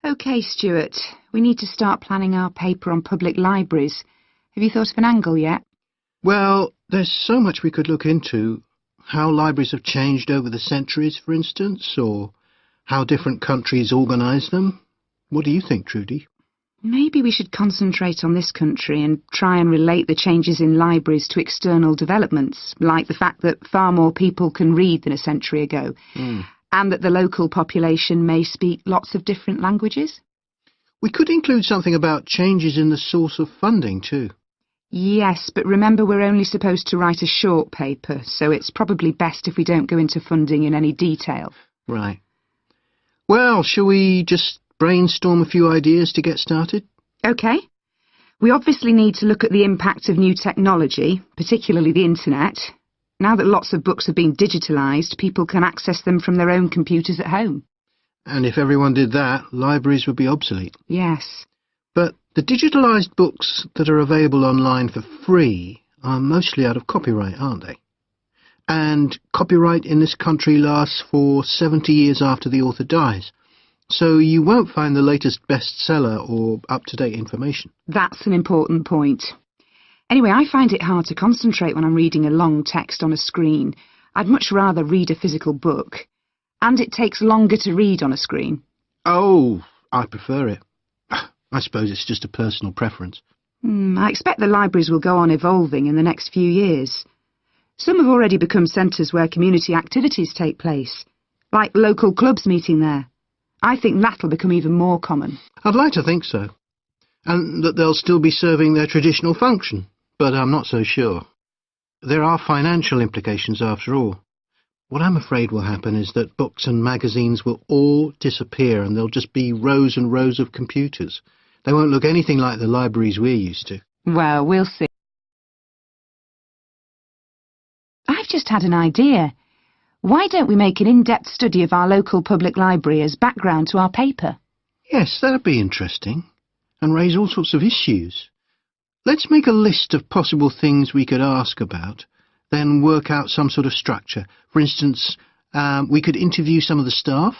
OK, Stuart. We need to start planning our paper on public libraries. Have you thought of an angle yet? Well, there's so much we could look into. How libraries have changed over the centuries, for instance, or how different countries organise them. What do you think, Trudy? Maybe we should concentrate on this country and try and relate the changes in libraries to external developments, like the fact that far more people can read than a century ago, and that the local population may speak lots of different languages. We could include something about changes in the source of funding, too. Yes, but remember we're only supposed to write a short paper, so it's probably best if we don't go into funding in any detail. Right. Well, shall we just brainstorm a few ideas to get started? OK. We obviously need to look at the impact of new technology, particularly the internet. Now that lots of books have been digitalised, people can access them from their own computers at home. And if everyone did that, libraries would be obsolete. Yes. But the digitalised books that are available online for free are mostly out of copyright, aren't they? And copyright in this country lasts for 70 years after the author dies. So you won't find the latest bestseller or up-to-date information. That's an important point. Anyway, I find it hard to concentrate when I'm reading a long text on a screen. I'd much rather read a physical book. And it takes longer to read on a screen. Oh, I prefer it. I suppose it's just a personal preference. I expect the libraries will go on evolving in the next few years. Some have already become centres where community activities take place, like local clubs meeting there. I think that'll become even more common. I'd like to think so. And that they'll still be serving their traditional function, but I'm not so sure. There are financial implications after all. What I'm afraid will happen is that books and magazines will all disappear and there'll just be rows and rows of computers. They won't look anything like the libraries we're used to. Well, we'll see. I've just had an idea. Why don't we make an in-depth study of our local public library as background to our paper? Yes, that'd be interesting, and raise all sorts of issues. Let's make a list of possible things we could ask about, then work out some sort of structure. For instance, we could interview some of the staff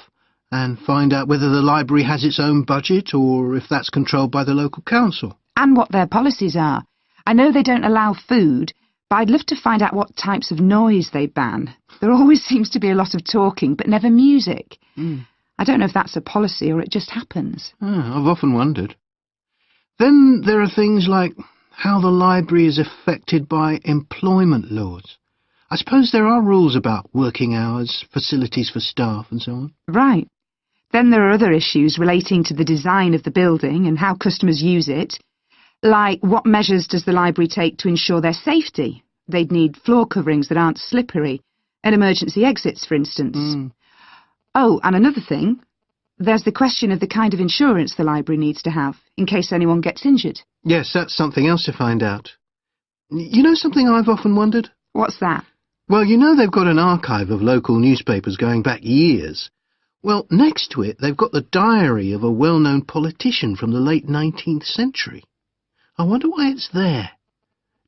and find out whether the library has its own budget or if that's controlled by the local council. And what their policies are. I know they don't allow food, but I'd love to find out what types of noise they ban. There always seems to be a lot of talking, but never music. I don't know if that's a policy or it just happens. I've often wondered. Then there are things like how the library is affected by employment laws. I suppose there are rules about working hours, facilities for staff and so on. Right. Then there are other issues relating to the design of the building and how customers use it. Like, what measures does the library take to ensure their safety? They'd need floor coverings that aren't slippery, and emergency exits, for instance. Oh, and another thing, there's the question of the kind of insurance the library needs to have, in case anyone gets injured. Yes, that's something else to find out. You know something I've often wondered? What's that? Well, you know they've got an archive of local newspapers going back years. Well, next to it, they've got the diary of a well-known politician from the late 19th century. I wonder why it's there.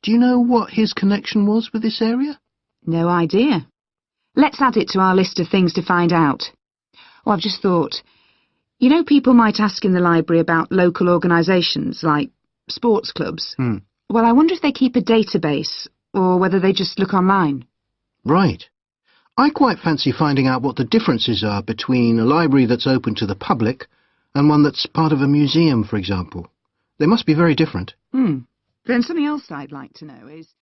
Do you know what his connection was with this area? No idea. Let's add it to our list of things to find out. Oh, I've just thought. You know, people might ask in the library about local organisations, like sports clubs. Well, I wonder if they keep a database, or whether they just look online. Right. I quite fancy finding out what the differences are between a library that's open to the public and one that's part of a museum, for example. They must be very different. Then something else I'd like to know is...